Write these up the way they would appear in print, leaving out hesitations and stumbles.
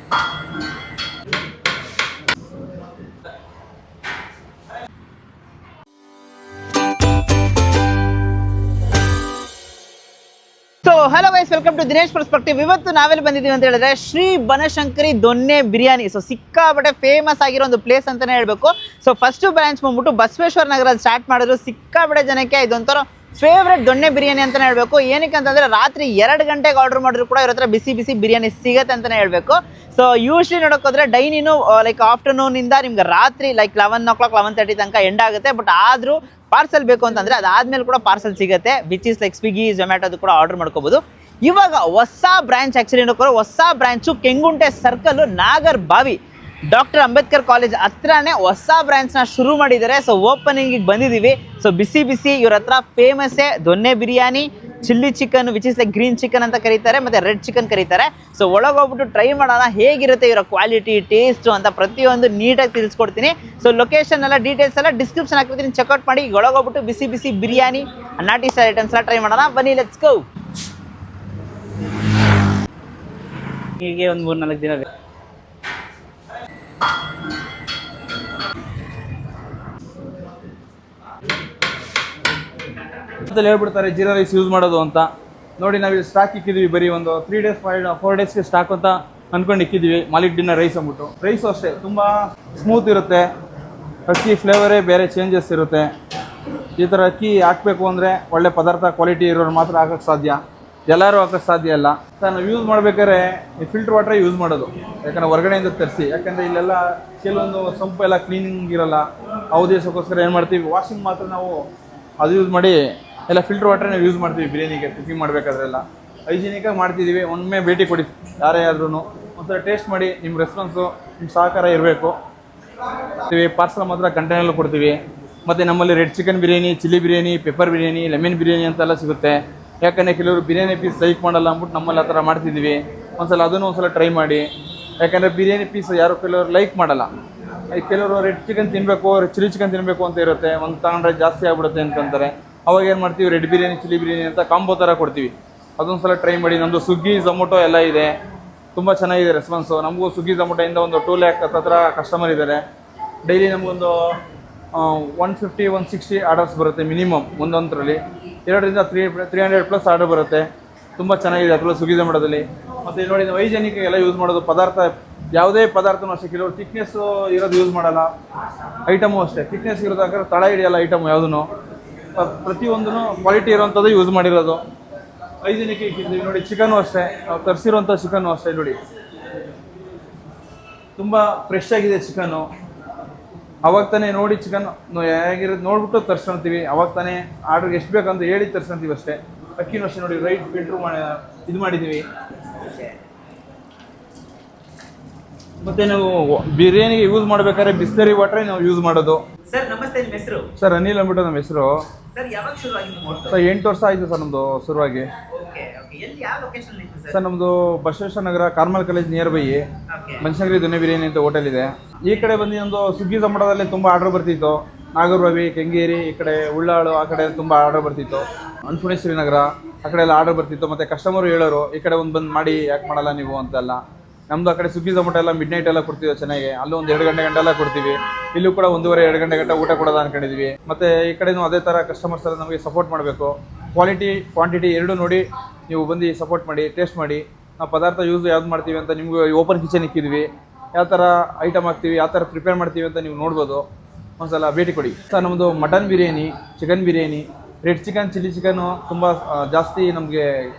So hello guys, welcome to Dinesh perspective. ಇವತ್ತು ನಾವೆಲ್ಲಿ ಬಂದಿದ್ದೀವಿ ಅಂತ ಹೇಳಿದ್ರೆ ಶ್ರೀ ಬನಶಂಕರಿ ದೊನ್ನೆ ಬಿರಿಯಾನಿ. ಸೊ ಸಿಕ್ಕಾಪಟ್ಟೆ ಫೇಮಸ್ ಆಗಿರೋ ಒಂದು ಪ್ಲೇಸ್ ಅಂತಾನೆ ಹೇಳ್ಬೇಕು. ಸೊ ಫಸ್ಟ್ ಬ್ರಾಂಚ್ ಬಂದ್ಬಿಟ್ಟು ಬಸವೇಶ್ವರ ನಗರ ಸ್ಟಾರ್ಟ್ ಮಾಡಿದ್ರು. ಸಿಕ್ಕಾಪಟ್ಟೆ ಜನಕ್ಕೆ ಇದೊಂಥರ ಫೇವ್ರೆಟ್ ದೊನ್ನೆ ಬಿರಿಯಾನಿ ಅಂತಾನೆ ಹೇಳ್ಬೇಕು. ಏನಕ್ಕೆ ಅಂತಂದ್ರೆ ರಾತ್ರಿ 2 ಗಂಟೆಗೆ ಆರ್ಡರ್ ಮಾಡಿದ್ರು ಕೂಡ ಇವ್ರ ಹತ್ರ ಬಿಸಿ ಬಿಸಿ ಬಿರಿಯಾನಿ ಸಿಗತ್ತೆ ಅಂತಾನೆ ಹೇಳ್ಬೇಕು. ಸೊ ಯೂಶ್ವಲಿ ನೋಡೋಕೋದ್ರೆ ಡೈನಿನು ಲೈಕ್ ಆಫ್ಟರ್ನೂನ್ ಇಂದ ನಿಮ್ಗೆ ರಾತ್ರಿ ಲೈಕ್ 11 o'clock 11:30 ತನಕ ಎಂಡ್ ಆಗುತ್ತೆ. ಬಟ್ ಆದ್ರೂ ಪಾರ್ಸಲ್ ಬೇಕು ಅಂತಂದ್ರೆ ಅದಾದ್ಮೇಲೆ ಕೂಡ ಪಾರ್ಸಲ್ ಸಿಗುತ್ತೆ, ವಿಚ್ ಇಸ್ ಲೈಕ್ ಸ್ವಿಗ್ಗಿ ಝೊಮ್ಯಾಟೋದು ಕೂಡ ಆರ್ಡರ್ ಮಾಡ್ಕೋಬಹುದು. ಇವಾಗ ಹೊಸ ಬ್ರಾಂಚ್ ಆಕ್ಚುಲಿ ನೋಡ್ಕೊಂಡು ಹೊಸ ಬ್ರಾಂಚು ಕೆಂಗುಂಟೆ ಸರ್ಕಲ್ ನಾಗರ್ ಬಾವಿ ಡಾಕ್ಟರ್ ಅಂಬೇಡ್ಕರ್ ಕಾಲೇಜ್ ಹತ್ರನೇ ಹೊಸ ಬ್ರಾಂಚ್ನ ಶುರು ಮಾಡಿದ್ದಾರೆ. ಸೊ ಓಪನಿಂಗಿಗೆ ಬಂದಿದ್ದೀವಿ. ಸೊ ಬಿಸಿ ಬಿಸಿ ಇವ್ರ ಹತ್ರ ಫೇಮಸ್ಸೇ donne biryani, chilli chicken which is like green chicken ಅಂತ ಕರೀತಾರೆ, ಮತ್ತು ರೆಡ್ ಚಿಕನ್ ಕರೀತಾರೆ. ಸೊ ಒಳಗೋಗ್ಬಿಟ್ಟು ಟ್ರೈ ಮಾಡೋಣ ಹೇಗಿರುತ್ತೆ ಇವರ ಕ್ವಾಲಿಟಿ, ಟೇಸ್ಟು ಅಂತ ಪ್ರತಿಯೊಂದು ನೀಟಾಗಿ ತಿಳಿಸ್ಕೊಡ್ತೀನಿ. ಸೊ ಲೊಕೇಶನ್ ಎಲ್ಲ ಡೀಟೇಲ್ಸ್ ಎಲ್ಲ ಡಿಸ್ಕ್ರಿಪ್ಷನ್ ಹಾಕಿರ್ತೀನಿ, ಚೆಕ್ಔಟ್ ಮಾಡಿ. ಈಗ ಒಳಗೋಗ್ಬಿಟ್ಟು ಬಿಸಿ ಬಿಸಿ ಬಿರಿಯಾನಿ ನಾಟಿ ಸ್ಟೈಲ್ ಐಟಮ್ಸ್ ಎಲ್ಲ ಟ್ರೈ ಮಾಡೋಣ. ಬನ್ನಿ, ಲೆಟ್ಸ್ ಗೋ. ಹೀಗೆ ಒಂದು 3-4 ದಿನ ಹೇಳ್ಬಿಡ್ತಾರೆ ಜೀರಾ ರೈಸ್ ಯೂಸ್ ಮಾಡೋದು ಅಂತ. ನೋಡಿ ನಾವಿಲ್ಲಿ ಸ್ಟಾಕ್ ಇಕ್ಕಿದ್ವಿ, ಬರೀ ಒಂದು 3 days 4 daysಗೆ ಸ್ಟಾಕ್ ಅಂತ ಅಂದ್ಕೊಂಡು ಇಕ್ಕಿದ್ವಿ. ಮಾಲಿಕ್ ಡಿನ್ನರ್ ರೈಸ್ ಅಂದ್ಬಿಟ್ಟು. ರೈಸು ಅಷ್ಟೇ ತುಂಬ ಸ್ಮೂತ್ ಇರುತ್ತೆ, ಅಕ್ಕಿ ಫ್ಲೇವರೇ ಬೇರೆ ಚೇಂಜಸ್ ಇರುತ್ತೆ. ಈ ಥರ ಅಕ್ಕಿ ಹಾಕಬೇಕು ಅಂದರೆ ಒಳ್ಳೆ ಪದಾರ್ಥ ಕ್ವಾಲಿಟಿ ಇರೋರು ಮಾತ್ರ ಹಾಕೋಕ್ಕೆ ಸಾಧ್ಯ, ಎಲ್ಲರೂ ಹಾಕೋಕ್ಕೆ ಸಾಧ್ಯ ಇಲ್ಲ. ಸರ್ ನಾವು ಯೂಸ್ ಮಾಡ್ಬೇಕಾದ್ರೆ ಫಿಲ್ಟರ್ ವಾಟ್ರೇ ಯೂಸ್ ಮಾಡೋದು, ಯಾಕಂದರೆ ಹೊರಗಡೆಯಿಂದ ತರಿಸಿ. ಯಾಕಂದರೆ ಇಲ್ಲೆಲ್ಲ ಕೆಲವೊಂದು ಸೊಂಪು ಎಲ್ಲ ಕ್ಲೀನಿಂಗ್ ಇರೋಲ್ಲ, ಅವಧಿಸೋಕ್ಕೋಸ್ಕರ ಏನು ಮಾಡ್ತೀವಿ, ವಾಷಿಂಗ್ ಮಾತ್ರ ನಾವು ಅದು ಯೂಸ್ ಮಾಡಿ ಎಲ್ಲ ಫಿಲ್ಟರ್ ವಾಟ್ರೇ ನಾವು ಯೂಸ್ ಮಾಡ್ತೀವಿ ಬಿರಿಯಾನಿಗೆ ಕುಕಿಂಗ್ ಮಾಡಬೇಕಾದ್ರೆಲ್ಲ. ಹೈಜಿನಿಕಾಗಿ ಮಾಡ್ತಿದ್ದೀವಿ. ಒಮ್ಮೆ ಭೇಟಿ ಕೊಡಿ ಯಾರೇ ಆದ್ರೂ, ಒಂದ್ಸಲ ಟೇಸ್ಟ್ ಮಾಡಿ. ನಿಮ್ಮ ರೆಸ್ಪಾನ್ಸು, ನಿಮ್ಮ ಸಹಕಾರ ಇರಬೇಕು. ಪಾರ್ಸಲ್ ಮಾತ್ರ ಕಂಟೈನರ್ಲು ಕೊಡ್ತೀವಿ. ಮತ್ತು ನಮ್ಮಲ್ಲಿ red chicken biryani, chilli biryani, pepper biryani, lemon biryani ಅಂತೆಲ್ಲ ಸಿಗುತ್ತೆ. ಯಾಕಂದರೆ ಕೆಲವರು ಬಿರಿಯಾನಿ ಪೀಸ್ ಲೈಕ್ ಮಾಡಲ್ಲ ಅಂದ್ಬಿಟ್ಟು ನಮ್ಮಲ್ಲಿ ಆ ಥರ ಮಾಡ್ತಿದ್ದೀವಿ. ಒಂದ್ಸಲ ಅದನ್ನು ಒಂದ್ಸಲ ಟ್ರೈ ಮಾಡಿ. ಯಾಕಂದರೆ ಬಿರಿಯಾನಿ ಪೀಸ್ ಯಾರು ಕೆಲವರು ಲೈಕ್ ಮಾಡಲ್ಲ. ಕೆಲವರು ರೆಡ್ ಚಿಕನ್ ತಿನ್ನಬೇಕು, ಚಿಲ್ಲಿ ಚಿಕನ್ ತಿನ್ನಬೇಕು ಅಂತ ಇರುತ್ತೆ, ಒಂದು ತಗೊಂಡ್ರೆ ಜಾಸ್ತಿ ಆಗ್ಬಿಡುತ್ತೆ ಅಂತಂತಾರೆ. ಅವಾಗ ಏನು ಮಾಡ್ತೀವಿ, ರೆಡ್ ಬಿರಿಯಾನಿ ಚಿಲ್ಲಿ ಬಿರಿಯಾನಿ ಅಂತ ಕಾಂಬೋ ಥರ ಕೊಡ್ತೀವಿ. ಅದೊಂದು ಸಲ ಟ್ರೈ ಮಾಡಿ. ನಮ್ಮದು ಸ್ವಿಗ್ಗಿ ಝೊಮೊಟೊ ಎಲ್ಲ ಇದೆ, ತುಂಬ ಚೆನ್ನಾಗಿದೆ ರೆಸ್ಪಾನ್ಸು. ನಮಗೂ ಸ್ವಿಗ್ಗಿ ಝೊಮೊಟೊಯಿಂದ ಒಂದು 2 lakh ಹತ್ರ ಕಸ್ಟಮರ್ ಇದ್ದಾರೆ. ಡೈಲಿ ನಮಗೊಂದು 150-160 ಆರ್ಡರ್ಸ್ ಬರುತ್ತೆ ಮಿನಿಮಮ್ ಒಂದೊಂದರಲ್ಲಿ. 200 to 300+ ಆರ್ಡರ್ ಬರುತ್ತೆ. ತುಂಬ ಚೆನ್ನಾಗಿದೆ ಅದರಲ್ಲೂ ಸ್ವಿಗ್ಗಿ ಝೊಮೊಟೊದಲ್ಲಿ. ಮತ್ತು ನೋಡಿ ನಾವು ಹೈಜೆನಿಕ್ ಎಲ್ಲ ಯೂಸ್ ಮಾಡೋದು. ಪದಾರ್ಥ ಯಾವುದೇ ಪದಾರ್ಥನೂ ಅಷ್ಟೇ, ಕೆಲವರು ಥಿಕ್ನೆಸ್ಸು ಇರೋದು ಯೂಸ್ ಮಾಡಲ್ಲ. ಐಟಮು ಅಷ್ಟೇ ಥಿಕ್ನೆಸ್ ಇರೋದಾದ್ರೆ ತಳ ಹಿಡಿಯಲ್ಲ ಐಟಮ್ ಯಾವುದೂ. ಪ್ರತಿಯೊಂದೂ ಕ್ವಾಲಿಟಿ ಇರೋವಂಥದ್ದು ಯೂಸ್ ಮಾಡಿರೋದು. ಹೈಜೆನಿಕ್ ಇಕ್ಕಿದ್ದೀವಿ. ನೋಡಿ ಚಿಕನ್ನು ಅಷ್ಟೇ, ನಾವು ತರಿಸಿರೋಂಥ ಚಿಕನ್ನು ಅಷ್ಟೇ. ನೋಡಿ ತುಂಬ ಫ್ರೆಶ್ ಆಗಿದೆ ಚಿಕನ್ನು. ಅವಾಗ ತಾನೇ ನೋಡಿ ಚಿಕನ್ ಹೇಗಿರೋದು ನೋಡ್ಬಿಟ್ಟು ತರ್ಸ್ಕೊಳ್ತೀವಿ. ಅವಾಗ ತಾನೇ ಆರ್ಡ್ರಿಗೆ ಎಷ್ಟು ಬೇಕಂತ ಹೇಳಿ ತರ್ಸ್ಕೊಳ್ತೀವಿ ಅಷ್ಟೇ. ಅಕ್ಕಿನೂ ಅಷ್ಟೇ ನೋಡಿ, ರೈಟ್ ಫಿಲ್ಟ್ರ್ ಮಾಡಿ ಇದು ಮಾಡಿದ್ದೀವಿ. ಮತ್ತು ನಾವು ಬಿರಿಯಾನಿಗೆ ಯೂಸ್ ಮಾಡಬೇಕಾದ್ರೆ ಬಿಸ್ಲರಿ ವಾಟ್ರೇ ನಾವು ಯೂಸ್ ಮಾಡೋದು. ಸರ್ ನಮಸ್ತೆ, ನಿಮ್ಮ ಹೆಸರು? ಸರ್ ಅನಿಲ್ ಅಂದ್ಬಿಟ್ಟು ನಮ್ಮ ಹೆಸರು. ಸರ್ ಯಾವಾಗ ಶುರು ಆಗಿದೆ? ಸರ್ 8 ವರ್ಷ ಆಯಿತು ಸರ್ ನಮ್ಮದು ಶುರುವಾಗಿ. ಸರ್ ನಮ್ಮದು Basaveshwara Nagar Carmel College near by Banashankari Donne Biryani ಅಂತ ಹೋಟೆಲ್ ಇದೆ. ಈ ಕಡೆ ಬಂದು ನಮ್ಮದು ಸ್ವಿಗ್ಗಿ ಝೊಮೊಟೊದಲ್ಲಿ ತುಂಬ ಆರ್ಡರ್ ಬರ್ತಿತ್ತು. ನಾಗರಬಾವಿ, ಕೆಂಗೇರಿ, ಈ ಕಡೆ ಉಳ್ಳಾಳು ಆ ಕಡೆ ತುಂಬ ಆರ್ಡರ್ ಬರ್ತಿತ್ತು. ಅನ್ನಪೂರ್ಣೇಶ್ವರಿ ನಗರ ಆ ಕಡೆ ಎಲ್ಲ ಆರ್ಡರ್ ಬರ್ತಿತ್ತು. ಮತ್ತು ಕಸ್ಟಮರು ಹೇಳೋರು ಈ ಕಡೆ ಒಂದು ಬಂದು ಮಾಡಿ ಯಾಕೆ ಮಾಡಲ್ಲ ನೀವು ಅಂತೆಲ್ಲ. ನಮ್ಮದು ಆ ಕಡೆ ಸ್ವಿಗ್ಗಿ ಝೊಮೊಟೊ ಎಲ್ಲ ಮಿಡ್ ನೈಟ್ ಎಲ್ಲ ಕೊಡ್ತೀವಿ ಚೆನ್ನಾಗಿ. ಅಲ್ಲೂ ಒಂದು 2 ಗಂಟೆ ಎಲ್ಲ ಕೊಡ್ತೀವಿ. ಇಲ್ಲೂ ಕೂಡ 1.5-2 ಗಂಟೆ ಊಟ ಕೊಡೋದು ಅನ್ಕೊಂಡಿದ್ವಿ. ಮತ್ತು ಈ ಕಡೆನೂ ಅದೇ ಥರ ಕಸ್ಟಮರ್ಸ್ ಎಲ್ಲ ನಮಗೆ ಸಪೋರ್ಟ್ ಮಾಡಬೇಕು. ಕ್ವಾಲಿಟಿ ಕ್ವಾಂಟಿಟಿ ಎರಡೂ ನೋಡಿ ನೀವು ಬಂದು ಸಪೋರ್ಟ್ ಮಾಡಿ, ಟೇಸ್ಟ್ ಮಾಡಿ. ನಾವು ಪದಾರ್ಥ ಯೂಸ್ ಯಾವ್ದು ಮಾಡ್ತೀವಿ ಅಂತ ನಿಮ್ಗೆ ಓಪನ್ ಕಿಚನ್ ಇಕ್ಕಿದ್ವಿ. ಯಾವ ಥರ ಐಟಮ್ ಹಾಕ್ತೀವಿ, ಯಾವ ಥರ ಪ್ರಿಪೇರ್ ಮಾಡ್ತೀವಿ ಅಂತ ನೀವು ನೋಡ್ಬೋದು. ಒಂದ್ಸಲ ಭೇಟಿ ಕೊಡಿ. ಸರ್ ನಮ್ಮದು mutton biryani, chicken biryani, red chicken, chilli chicken ತುಂಬ ಜಾಸ್ತಿ ನಮಗೆ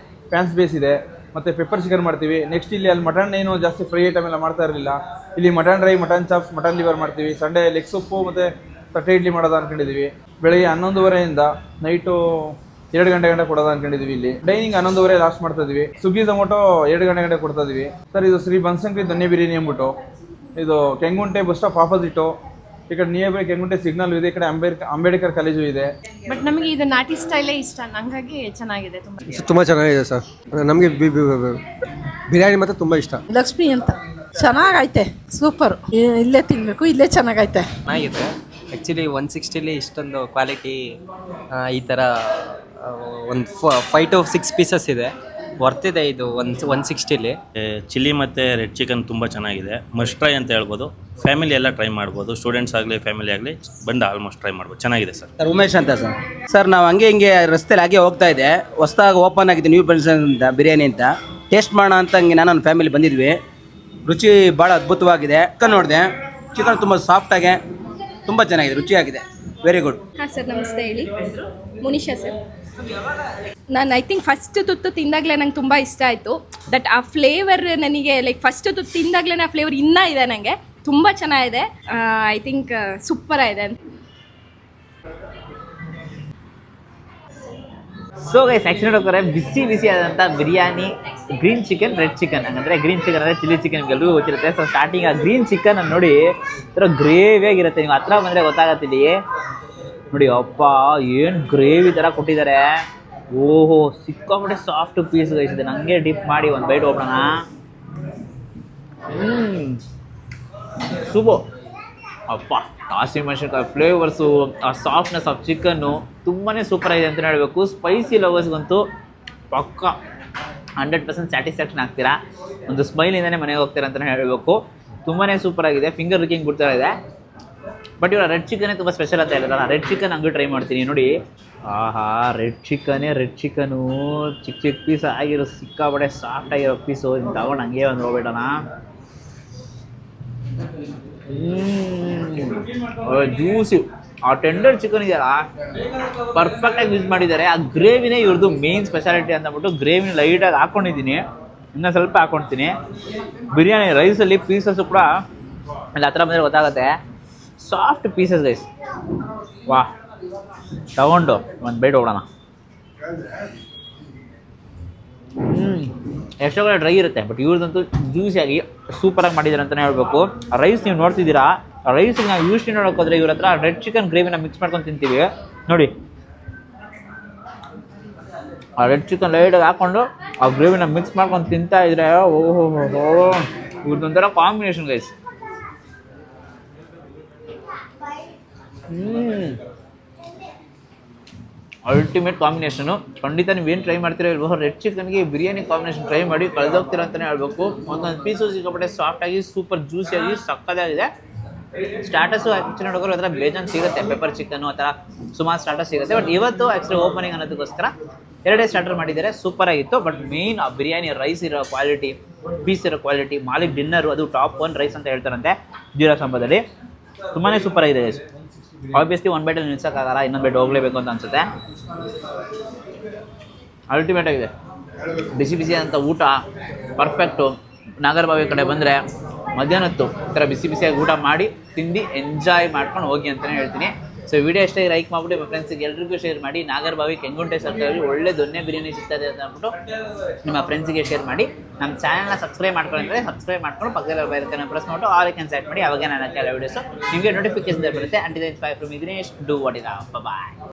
ಫ್ಯಾನ್ಸ್ ಬೇಸ್ ಇದೆ. ಮತ್ತು ಪೆಪ್ಪರ್ ಚಿಕನ್ ಮಾಡ್ತೀವಿ. ನೆಕ್ಸ್ಟ್ ಇಲ್ಲಿ ಅಲ್ಲಿ ಮಟನ್ ಏನು ಜಾಸ್ತಿ ಫ್ರೈ ಐಟಮ್ ಎಲ್ಲ ಮಾಡ್ತಾ ಇರಲಿಲ್ಲ. ಇಲ್ಲಿ mutton dry, mutton chops, mutton liver ಮಾಡ್ತೀವಿ. ಸಂಡೇ ಲೆಗ್ ಸೊಪ್ಪು ಮತ್ತು ತಟ್ಟೆ ಇಡ್ಲಿ ಮಾಡೋದು ಅಂದ್ಕೊಂಡಿದ್ದೀವಿ. ಬೆಳಗ್ಗೆ 11:30 ನೈಟು 2 ಗಂಟೆ ಕೊಡೋದು ಅಂದ್ಕೊಂಡಿದ್ದೀವಿ. ಇಲ್ಲಿ ಡೈನಿಂಗ್ 11:30 ಲಾಸ್ಟ್ ಮಾಡ್ತಾ ಇದೀವಿ. ಸ್ವಿಗ್ಗಿ ಝೊಮೊಟೊ 2 ಗಂಟೆ ಕೊಡ್ತಾ ಇದೀವಿ. ಸರ್ ಇದು ಶ್ರೀ ಬನಶಂಕರಿ ದೊನ್ನೆ ಬಿರಿಯಾನಿ ಅಂದ್ಬಿಟ್ಟು, ಇದು ಕೆಂಗುಂಟೆ ಬಸ್ ಸ್ಟಾಪ್ ಆಪೋಸಿಟು. ಈ ಕಡೆ ನಿಯರ್ ಬೈ ಕೆಂಗುಂಟೆ ಸಿಗ್ನಲ್ ಇದೆ, ಈ ಕಡೆ ಅಂಬೇಡ್ಕರ್ ಕಾಲೇಜು ಇದೆ. ಬಟ್ ನಮಗೆ ಇದು ನಾಟಿ ಸ್ಟೈಲೇ ಇಷ್ಟ, ಹಂಗಾಗಿ ಚೆನ್ನಾಗಿದೆ. ತುಂಬ ಚೆನ್ನಾಗಿದೆ ಸರ್. ನಮಗೆ ಬಿರಿಯಾನಿ ಮಾತ್ರ ತುಂಬ ಇಷ್ಟ. ಲಕ್ಷ್ಮಿ ಅಂತ ಚೆನ್ನಾಗೈತೆ, ಸೂಪರ್. ಇಲ್ಲೇ ತಿನ್ನಬೇಕು, ಇಲ್ಲೇ ಚೆನ್ನಾಗೈತೆ. ಚೆನ್ನಾಗಿದೆ ಆ್ಯಕ್ಚುಲಿ. 160 ಇಷ್ಟೊಂದು ಕ್ವಾಲಿಟಿ ಈ ಥರ ಒಂದು 5 to 6 ಪೀಸಸ್ ಇದೆ. ವರ್ತಿದೆ ಇದು 160ಲಿ. ಚಿಲ್ಲಿ ಮತ್ತು ರೆಡ್ ಚಿಕನ್ ತುಂಬ ಚೆನ್ನಾಗಿದೆ, ಮಸ್ಟ್ ಟ್ರೈ ಅಂತ ಹೇಳ್ಬೋದು. ಫ್ಯಾಮಿಲಿ ಎಲ್ಲ ಟ್ರೈ ಮಾಡ್ಬೋದು, ಸ್ಟೂಡೆಂಟ್ಸ್ ಆಗಲಿ ಫ್ಯಾಮಿಲಿ ಆಗಲಿ ಬಂದು ಆಲ್ಮೋಸ್ಟ್ ಟ್ರೈ ಮಾಡ್ಬೋದು, ಚೆನ್ನಾಗಿದೆ ಸರ್. ಸರ್ ಉಮೇಶ್ ಅಂತ ಸರ್ ನಾವು ಹಂಗೆ ಹಿಂಗೆ ರಸ್ತೆಲಿ ಹಾಗೆ ಹೋಗ್ತಾ ಇದ್ದೆ, ಹೊಸ್ದಾಗಿ ಓಪನ್ ಆಗಿದೆ ನ್ಯೂ ಬೆನ್ಸನ್ ಅಂತ ಬಿರಿಯಾನಿ ಅಂತ, ಟೇಸ್ಟ್ ಮಾಡೋಣ ಅಂತ ಹಂಗೆ ನಾನು ನನ್ನ ಫ್ಯಾಮಿಲಿ ಬಂದಿದ್ವಿ. ರುಚಿ ಭಾಳ ಅದ್ಭುತವಾಗಿದೆ. ಚಿಕನ್ ನೋಡಿದೆ, ಚಿಕನ್ ತುಂಬ ಸಾಫ್ಟಾಗೆ ತುಂಬ ಚೆನ್ನಾಗಿದೆ, ರುಚಿಯಾಗಿದೆ, ವೆರಿ ಗುಡ್. ಹಾಂ ಸರ್ ನಮಸ್ತೆ, ಹೇಳಿ. ಮುನಿಷಾ ಸರ್. ನಾನು ಐ ಥಿಂಕ್ ಫಸ್ಟ್ ತುತ್ತು ತಿಂದಾಗಲೇ ನಂಗೆ ತುಂಬ ಇಷ್ಟ ಆಯಿತು. ದಟ್ ಆ ಫ್ಲೇವರ್ ನನಗೆ ಲೈಕ್ ಫಸ್ಟ್ ತುತ್ತು ತಿಂದಾಗಲೇ ಆ ಫ್ಲೇವರ್ ಇನ್ನೂ ಇದೆ, ನನಗೆ ತುಂಬ ಚೆನ್ನಾಗಿದೆ. ಐ ಥಿಂಕ್ ಸೂಪರ್ ಆಗಿದೆ. ಸೊ ಗೈಸ್ ಆ್ಯಕ್ಚುಲಿ ನೋಡ್ತಾರೆ ಬಿಸಿ ಬಿಸಿ ಆದಂಥ biryani, green chicken, red chicken. ಹಂಗಂದರೆ ಗ್ರೀನ್ ಚಿಕನ್ ಅಂದರೆ ಚಿಲ್ಲಿ ಚಿಕನ್ ನಿಮ್ಗೆಲ್ಲರಿಗೂ ಗೊತ್ತಿರುತ್ತೆ. ಸೊ ಸ್ಟಾರ್ಟಿಂಗ್ ಆ ಗ್ರೀನ್ ಚಿಕನ್ ನೋಡಿ ಥರ ಗ್ರೇವಿಯಾಗಿರುತ್ತೆ, ನೀವು ಹತ್ರ ಬಂದರೆ ಗೊತ್ತಾಗತ್ತಿಲ್ಲಿ ನೋಡಿ. ಅಪ್ಪ ಏನು ಗ್ರೇವಿ ಥರ ಕೊಟ್ಟಿದ್ದಾರೆ. ಓಹೋ ಸಿಕ್ಕಾಪಟ್ಟೆ ಸಾಫ್ಟ್ ಪೀಸ್ ಗೈಸ್ ಇದೆ. ನನಗೆ ಡಿಪ್ ಮಾಡಿ ಒಂದು ಬೈಟ್ ಹೋಗೋಣ. ಸೂಪರ್. ಅಪ್ಪ ಹಸಿಮೆಣಸಿನಕಾಯಿ ಫ್ಲೇವರ್ಸು, ಆ ಸಾಫ್ಟ್ನೆಸ್ ಆಫ್ ಚಿಕನ್ನು ತುಂಬಾ ಸೂಪರ್ ಆಗಿದೆ ಅಂತಲೇ ಹೇಳಬೇಕು. ಸ್ಪೈಸಿ ಲವರ್ಸ್ಗಂತೂ ಪಕ್ಕ 100% ಸ್ಯಾಟಿಸ್ಫ್ಯಾಕ್ಷನ್ ಆಗ್ತೀರಾ, ಒಂದು ಸ್ಮೈಲಿಂದನೇ ಮನೆಗೆ ಹೋಗ್ತೀರಾ ಅಂತಲೇ ಹೇಳಬೇಕು. ತುಂಬಾ ಸೂಪರ್ ಆಗಿದೆ, ಫಿಂಗರ್ ರುಕಿಂಗ್ ಬಿಡ್ತಾ ಇದೆ. ಬಟ್ ಇವಾಗ ರೆಡ್ ಚಿಕನ್ನೇ ತುಂಬ ಸ್ಪೆಷಲ್ ಅಂತ ಹೇಳಿದ್ರಲ್ಲ, ರೆಡ್ ಚಿಕನ್ ಹಂಗೆ ಟ್ರೈ ಮಾಡ್ತೀನಿ ನೋಡಿ. ಆಹಾ ರೆಡ್ ಚಿಕನು ಚಿಕ್ಕ ಚಿಕ್ಕ ಪೀಸ್ ಆಗಿರೋ ಸಿಕ್ಕಾಪಟ್ಟೆ ಸಾಫ್ಟ್ ಆಗಿರೋ ಪೀಸು ಇದನ್ನು ತಗೊಂಡು ಹಂಗೆ ಒಂದು ಹೋಗ್ಬಿಡೋಣ. ಜ್ಯೂಸಿ ಆ ಟೆಂಡರ್ ಚಿಕನ್ ಇದೆಯಲ್ಲ ಪರ್ಫೆಕ್ಟಾಗಿ ಯೂಸ್ ಮಾಡಿದ್ದಾರೆ. ಆ ಗ್ರೇವಿನೇ ಇವ್ರದ್ದು ಮೇನ್ ಸ್ಪೆಷಾಲಿಟಿ ಅಂತಬಿಟ್ಟು ಗ್ರೇವಿನ ಲೈಟಾಗಿ ಹಾಕ್ಕೊಂಡಿದ್ದೀನಿ, ಇನ್ನೂ ಸ್ವಲ್ಪ ಹಾಕ್ಕೊಳ್ತೀನಿ. ಬಿರಿಯಾನಿ ರೈಸಲ್ಲಿ ಪೀಸಸ್ಸು ಕೂಡ ಅಲ್ಲಿ ಹತ್ರ ಬಂದರೆ ಗೊತ್ತಾಗುತ್ತೆ, ಸಾಫ್ಟ್ ಪೀಸಸ್ ಗೈಸ್. ವಾ ತಗೊಂಡು ಒಂದು ಬೈಟ್ ಹೋಗೋಣ. ಎಷ್ಟೋ ಕಡೆ ಡ್ರೈ ಇರುತ್ತೆ, ಬಟ್ ಇವ್ರದಂತೂ ಜ್ಯೂಸಿಯಾಗಿ ಸೂಪರಾಗಿ ಮಾಡಿದ್ದಾರೆ ಅಂತಲೇ ಹೇಳಬೇಕು. ರೈಸ್ ನೀವು ನೋಡ್ತಿದ್ದೀರಾ, ರೈಸಿಗೆ ನಾವು ಯೂಸ್ ನೋಡೋಕ್ಕೋದ್ರೆ ಇವ್ರ ಹತ್ರ ರೆಡ್ ಚಿಕನ್ ಗ್ರೇವಿನ ಮಿಕ್ಸ್ ಮಾಡ್ಕೊಂಡು ತಿಂತೀವಿ ನೋಡಿ. ಆ ರೆಡ್ ಚಿಕನ್ ಲೈಟಾಗಿ ಹಾಕ್ಕೊಂಡು ಆ ಗ್ರೇವಿನ ಮಿಕ್ಸ್ ಮಾಡ್ಕೊಂಡು ತಿಂತಾ ಇದ್ರೆ ಓಹೋ ಇವ್ರದ್ದೊಂಥರ ಕಾಂಬಿನೇಷನ್ ಗೈಸ್. Ultimate combination. ಖಂಡಿತ ನೀವೇನು ಟ್ರೈ ಮಾಡ್ತೀರೋ ಇಲ್ವೋ ರೆಡ್ ಚಿಕನ್ಗೆ ಬಿರಿಯಾನಿ ಕಾಂಬಿನೇಷನ್ ಟ್ರೈ ಮಾಡಿ ಕಳೆದೋಗ್ತೀರ ಅಂತಲೇ ಹೇಳ್ಬೇಕು. ಒಂದೊಂದು ಪೀಸು ಸಿಕ್ಕಾಪಟ್ಟೆ ಸಾಫ್ಟಾಗಿ ಸೂಪರ್ ಜ್ಯೂಸಿಯಾಗಿ ಸಕ್ಕತ್ತಾಗಿದೆ. ಸ್ಟಾರ್ಟರ್ಸು ಆ್ಯಕ್ಚುಲಿ ನೋಡೋರು ಅದರ ಬೇಜಾನ್ ಸಿಗುತ್ತೆ, ಪೆಪ್ಪರ್ ಚಿಕನ್ನು ಆ ಥರ ಸುಮಾರು ಸ್ಟಾರ್ಟರ್ಸ್ ಸಿಗುತ್ತೆ. ಬಟ್ ಇವತ್ತು ಆ್ಯಕ್ಚುಲಿ ಓಪನಿಂಗ್ ಅನ್ನೋದಕ್ಕೋಸ್ಕರ 2 ಸ್ಟಾರ್ಟರ್ ಮಾಡಿದ್ದಾರೆ, ಸೂಪರಾಗಿತ್ತು. ಬಟ್ ಮೇನ್ ಆ ಬಿರಿಯಾನಿ ರೈಸ್ ಇರೋ ಕ್ವಾಲಿಟಿ, ಪೀಸ್ ಇರೋ ಕ್ವಾಲಿಟಿ, ಮಾಲಿಕ್ ಡಿನ್ನರು ಅದು ಟಾಪ್ 1 ರೈಸ್ ಅಂತ ಹೇಳ್ತಾರಂತೆ ಜೀರಾ ಸಾಂಬಾದಲ್ಲಿ. ತುಂಬಾ ಸೂಪರಾಗಿದೆ ಗೈಸ್. ಆಬ್ವಿಯಸ್ಲಿ ಒಂದು ಬೈಟಲ್ಲಿ ನಿಲ್ಸೋಕ್ಕಾಗಲ್ಲ, ಇನ್ನೊಂದು ಬೈಟ್ ಹೋಗಲೇಬೇಕು ಅಂತ ಅನಿಸುತ್ತೆ. ಅಲ್ಟಿಮೇಟ್ ಆಗಿದೆ, ಬಿಸಿ ಬಿಸಿ ಅಂತ ಊಟ ಪರ್ಫೆಕ್ಟು. ನಾಗರಬಾವಿ ಕಡೆ ಬಂದರೆ ಮಧ್ಯಾಹ್ನತ್ತು ಈ ಥರ ಬಿಸಿ ಬಿಸಿಯಾಗಿ ಊಟ ಮಾಡಿ ತಿಂದು ಎಂಜಾಯ್ ಮಾಡ್ಕೊಂಡು ಹೋಗಿ ಅಂತಲೇ ಹೇಳ್ತೀನಿ. ಸೊ ವಿಡಿಯೋ ಎಷ್ಟೇ ಲೈಕ್ ಮಾಡಿಬಿಟ್ಟು ನಿಮ್ಮ ಫ್ರೆಂಡ್ಸಿಗೆ ಎಲ್ರಿಗೂ ಶೇರ್ ಮಾಡಿ. ನಾಗರಬಾವಿ ಕೆಂಗುಂಟೆ ಸರ್ಕಲಲ್ಲಿ ಒಳ್ಳೆ ದೊನ್ನೆ ಬಿರಿಯಾನಿ ಸಿಗ್ತದೆ ಅಂತ ಅಂದ್ಬಿಟ್ಟು ನಿಮ್ಮ ಫ್ರೆಂಡ್ಸಿಗೆ ಶೇರ್ ಮಾಡಿ. ನಮ್ಮ ಚಾನಲ್ನ ಸಬ್ಸ್ಕ್ರೈಬ್ ಮಾಡ್ಕೊಂಡ್ರೆ ಸಬ್ಸ್ಕ್ರೈಬ್ ಮಾಡ್ಕೊಂಡು ಪಕ್ಕದಲ್ಲಿ ಬೈರನ್ನು ಪ್ರೆಸ್ ಮಾಡಿಬಿಟ್ಟು ಆಲ್ ಐಕನ್ ಸೆಟ್ ಮಾಡಿ. ಅವಾಗ ನಾನು ಕೆಲ ವೀಡಿಯೋಸು ನಿಮಗೆ ನೋಟಿಫಿಕೇಶನ್ ಬರುತ್ತೆ. Until then bye from Dinesh, do what is up, bye.